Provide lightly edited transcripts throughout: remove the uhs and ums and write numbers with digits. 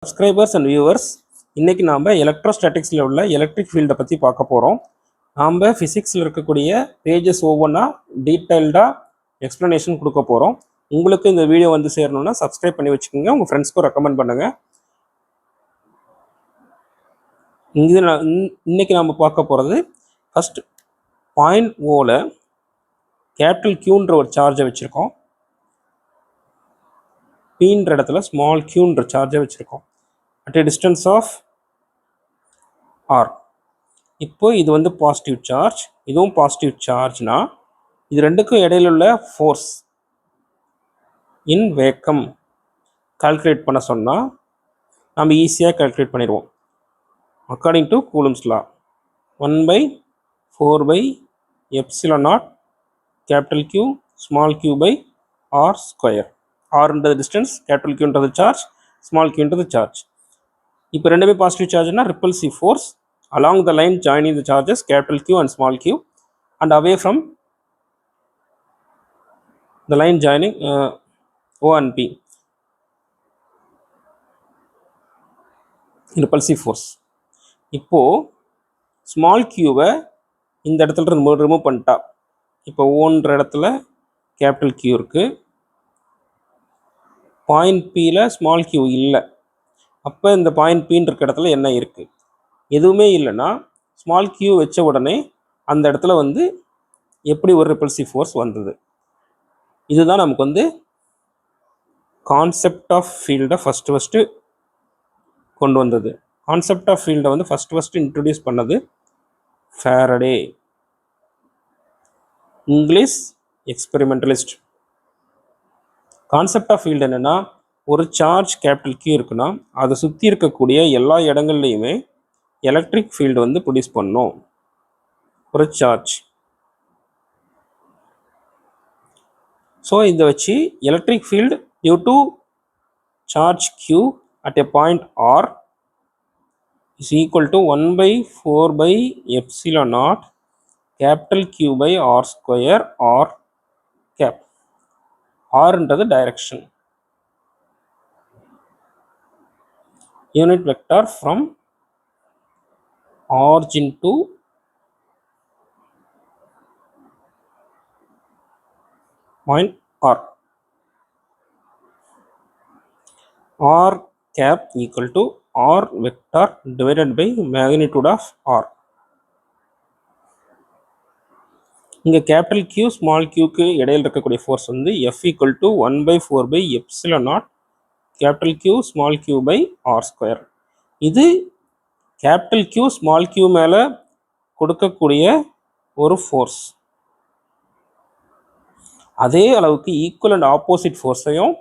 Subscribers and viewers, இன்றைக்கி நாம் எலக்ட்ரோஸ்டாட்டிக்ஸில் உள்ள எலக்ட்ரிக் ஃபீல்டை பற்றி பார்க்க போகிறோம். நாம் ஃபிசிக்ஸில் இருக்கக்கூடிய பேஜஸ் ஒவ்வொன்றா டீட்டெயில்டாக எக்ஸ்ப்ளனேஷன் கொடுக்க போகிறோம். உங்களுக்கு இந்த வீடியோ வந்து சேரணும்னா சப்ஸ்கிரைப் பண்ணி வச்சுக்கோங்க, உங்கள் ஃப்ரெண்ட்ஸ்க்கும் ரெக்கமெண்ட் பண்ணுங்கள். இன்றைக்கி நாம் பார்க்க போகிறது ஃபஸ்ட் பாயிண்ட் ஓவில் கேபிட்டல் கியூன்ற ஒரு சார்ஜை வச்சுருக்கோம். பீன்ற இடத்துல ஸ்மால் கியூன்ற சார்ஜை வச்சுருக்கோம் at a distance of r. இப்போ இது வந்து பாசிட்டிவ் சார்ஜ், இதுவும் பாசிட்டிவ் சார்ஜ்னா இது ரெண்டுக்கும் இடையில உள்ள ஃபோர்ஸ் இன் வேக்கம் கால்குலேட் பண்ண சொன்னால் நம்ம ஈஸியாக கால்குலேட் பண்ணிடுவோம். According to Coulomb's law 1/4/ε0 capital Q small q by r square. ஆர்ன்றது டிஸ்டன்ஸ், கேபிட்டல் Qன்றது சார்ஜ், ஸ்மால் qன்றது சார்ஜ். இப்போ ரெண்டுமே பாசிட்டிவ் சார்ஜ்னா repulsive force along the line joining the charges capital Q and small q and away from the line joining O and P. Repulsive force. இப்போது small கியூவை இந்த இடத்துல remove பண்ணிட்டா, இப்போ ஓன்ற இடத்துல கேபிட்டல் கியூ இருக்குது, பாயிண்ட் பியில் ஸ்மால் கியூ இல்லை. அப்போ இந்த பாயிண்ட் பின்னு இருக்க இடத்துல என்ன இருக்குது? எதுவுமே இல்லைன்னா ஸ்மால் கியூ வச்ச உடனே அந்த இடத்துல வந்து எப்படி ஒரு ரிப்பல்சிவ் ஃபோர்ஸ் வந்தது? இதுதான் நமக்கு வந்து கான்செப்ட் ஆஃப் ஃபீல்டை ஃபஸ்ட்டு கொண்டு வந்தது. கான்செப்ட் ஆஃப் ஃபீல்டை வந்து ஃபஸ்ட்டு இன்ட்ரடியூஸ் பண்ணது Faraday, English experimentalist. Concept of field என்னென்னா, ஒரு சார்ஜ் கேபிட்டல் கியூ இருக்குன்னா அதை சுற்றி இருக்கக்கூடிய எல்லா இடங்கள்லையுமே எலக்ட்ரிக் ஃபீல்டு வந்து ப்ரொடியூஸ் பண்ணும் ஒரு சார்ஜ். ஸோ இதை வச்சு electric field due to charge Q at a point R is equal to 1/4/ε0 capital Q by R square R cap. Rன்றது direction, unit vector from origin to point R. R cap equal to R vector divided by magnitude of R. இங்கே capital Q small Qக்கு இடையில் இருக்கக்கூடிய force வந்து F equal to 1/4/ε0 capital Q small Q by R square. இது capital Q small Q மேலே கொடுக்கக்கூடிய ஒரு force. அதே அளவுக்கு ஈக்குவல் அண்ட் ஆப்போசிட் ஃபோர்ஸையும்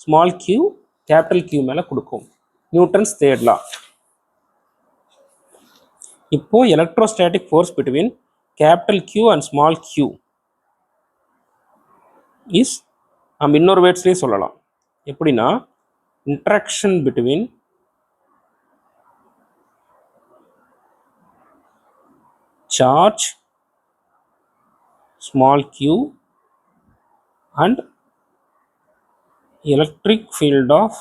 ஸ்மால் Q கேபிட்டல் Q மேலே கொடுக்கும். Newton's third law. இப்போது electrostatic force between capital Q and small q is, நம்ம இன்னொரு வேர்ட்ஸ்லேயே சொல்லலாம். எப்படின்னா, interaction between charge small q and electric field of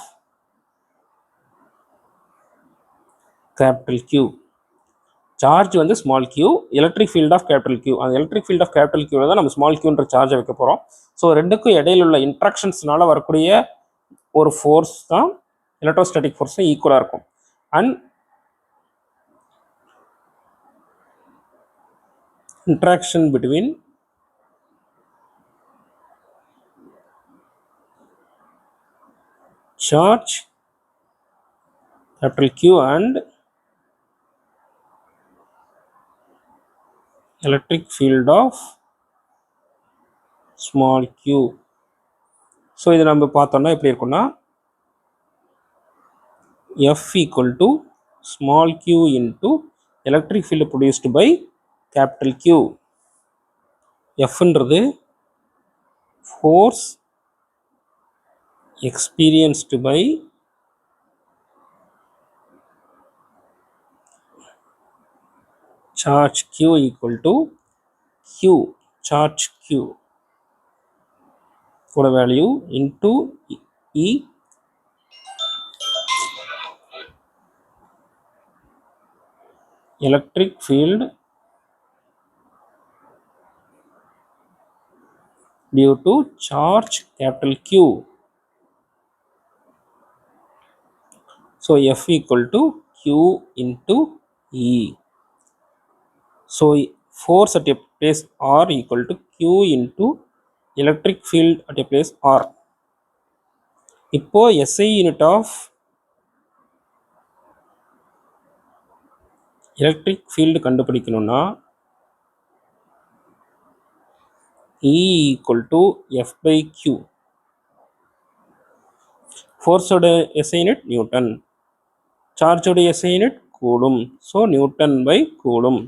capital Q. Charge வந்து small Q, electric field of capital Q. அந்த electric field of capital Q தான் நம்ம small Qன்ற சார்ஜை வைக்க போகிறோம். ஸோ ரெண்டுக்கும் இடையில உள்ள இன்ட்ராக்ஷன்ஸ்னால வரக்கூடிய ஒரு ஃபோர்ஸ் தான் எலக்ட்ரோஸ்டாட்டிக் ஃபோர்ஸும் ஈக்குவலாக இருக்கும். And interaction between charge capital Q and electric field of small q. So இதை நம்ம பார்த்தோம்னா எப்படி இருக்குன்னா, F equal to small q into electric field produced by capital Q. Fன்றது force experienced by charge Q equal to Q, charge Q for a value into E electric field due to charge capital Q. So F equal to Q into E. So force at a place R equal to Q into electric field at a place R. இப்போ SI unit of electric field கண்டுபிடிக்கணும்னா E equal to F by Q. Force ஓட SI unit Newton. Charge ஓட SI unit Coulomb. So Newton by Coulomb.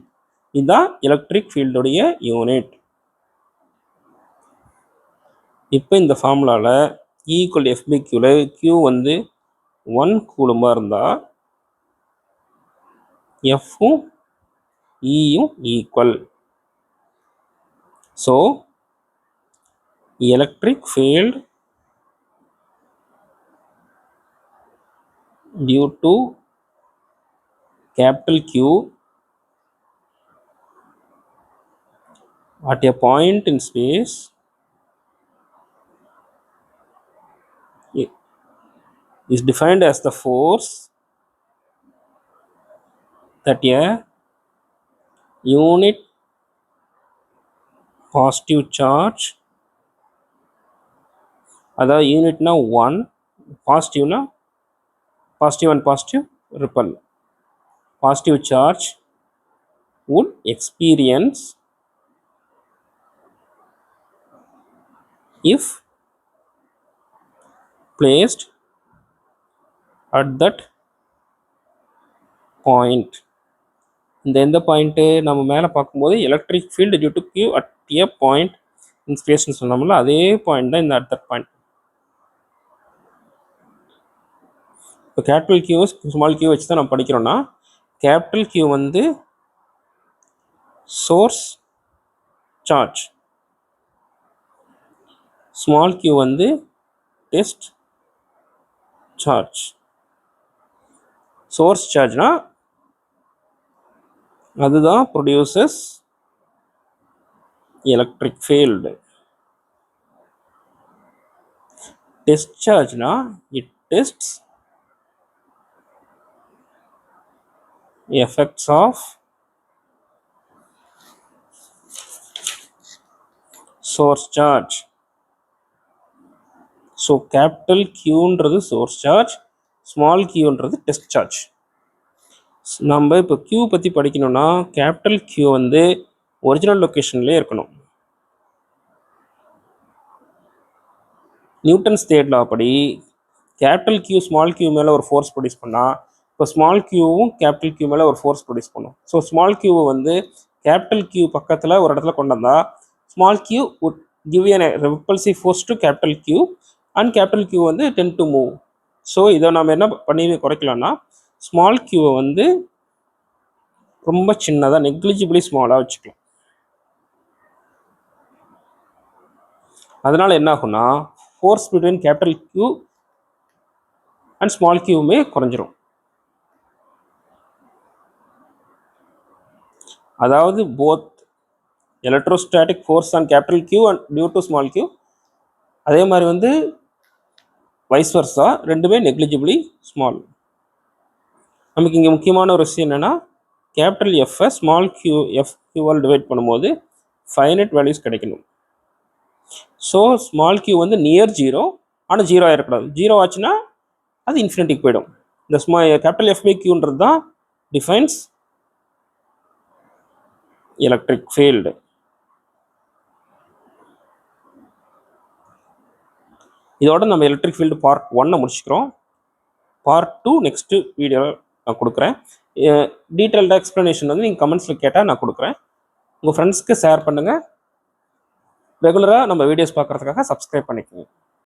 இதுதான் electric field உடைய unit. இப்போ இந்த ஃபார்முலாவில் E equal to F by Qல Q வந்து 1 கூலும்பாக இருந்தால் Fவும் Eயும் equal. So electric field due to capital Q at a point in space is defined as the force that a unit positive charge, அதாவது யூனிட்னா 1, பாசிட்டிவ்னா positive and positive repel, positive charge would experience if placed at that point. இந்த எந்த point நம்ம மேலே பார்க்கும்போது electric field due to Q at a point இன் ஸ்பேஸ்ன்னு சொன்னோம்ல, அதே பாயிண்ட் தான் இந்த அட் தட் பாயிண்ட். இப்போ கேபிட்டல் கியூ ஸ்மால் கியூ வச்சு தான் நம்ம படிக்கிறோன்னா, கேபிட்டல் கியூ வந்து சோர்ஸ் சார்ஜ், ஸ்மால் கியூ வந்து டெஸ்ட் சார்ஜ். சோர்ஸ் சார்ஜ்னா அதுதான் ப்ரொடியூசஸ் எலக்ட்ரிக் ஃபீல்டு. டெஸ்ட் சார்ஜ்னா it tests effects of source charge. So capital கியூன்றது சோர்ஸ் சார்ஜ், ஸ்மால் கியூன்றது டெஸ்ட் சார்ஜ். நம்ம இப்போ கியூ பற்றி படிக்கணும்னா கேபிட்டல் கியூ வந்து ஒரிஜினல் லொக்கேஷன்லேயே இருக்கணும். நியூட்டன்ஸ் தேர்ட் லா படி கேபிட்டல் கியூ ஸ்மால் கியூ மேலே ஒரு ஃபோர்ஸ் ப்ரொடியூஸ் பண்ணால், இப்போ ஸ்மால் கியூவும் கேபிட்டல் கியூ மேலே ஒரு ஃபோர்ஸ் ப்ரொடியூஸ் பண்ணும். ஸோ ஸ்மால் கியூவை வந்து கேபிட்டல் கியூ பக்கத்தில் ஒரு இடத்துல கொண்டு வந்தால் small Q would give a repulsive force to capital Q and capital Q வந்து tend to move. ஸோ இதை நம்ம என்ன பண்ணி குறைக்கலாம்னா, ஸ்மால் கியூவை வந்து ரொம்ப சின்னதாக நெக்லிஜிபிளி ஸ்மாலாக வச்சுக்கலாம். அதனால் என்ன ஆகும்னா force between capital Q and small கியூவுமே குறைஞ்சிரும். அதாவது both electrostatic force on capital Q and due to small q, அதே மாதிரி வந்து வைஸ் வர்ஸா ரெண்டுமே நெக்லிஜிபிளி ஸ்மால். நமக்கு இங்கே முக்கியமான ஒரு விஷயம் என்னென்னா, capital F I small q F கியூவால் டிவைட் பண்ணும்போது ஃபைனட் வேல்யூஸ் கிடைக்கணும். ஸோ ஸ்மால் கியூ வந்து நியர் ஜீரோ, ஆனால் ஜீரோ ஆகிடக்கூடாது. ஜீரோ ஆச்சுன்னா அது இன்ஃபினிட்டிக்கு போயிடும். இந்த கேபிட்டல் எஃப் பை கியூன்றது தான் டிஃபைன்ஸ் எலக்ட்ரிக் ஃபீல்டு. இதோட நம்ம எலக்ட்ரிக் ஃபீல்டு பார்ட் 1 முடிச்சுக்கிறோம். பார்ட் 2 நெக்ஸ்ட்டு வீடியோவில் நான் கொடுக்குறேன். டீட்டெயில்டாக எக்ஸ்ப்ளனேஷன் வந்து நீங்கள் கமெண்ட்ஸில் கேட்டால் நான் கொடுக்குறேன். உங்கள் ஃப்ரெண்ட்ஸ்க்கு ஷேர் பண்ணுங்கள். ரெகுலராக நம்ம வீடியோஸ் பார்க்குறதுக்காக சப்ஸ்கிரைப் பண்ணிக்கோங்க.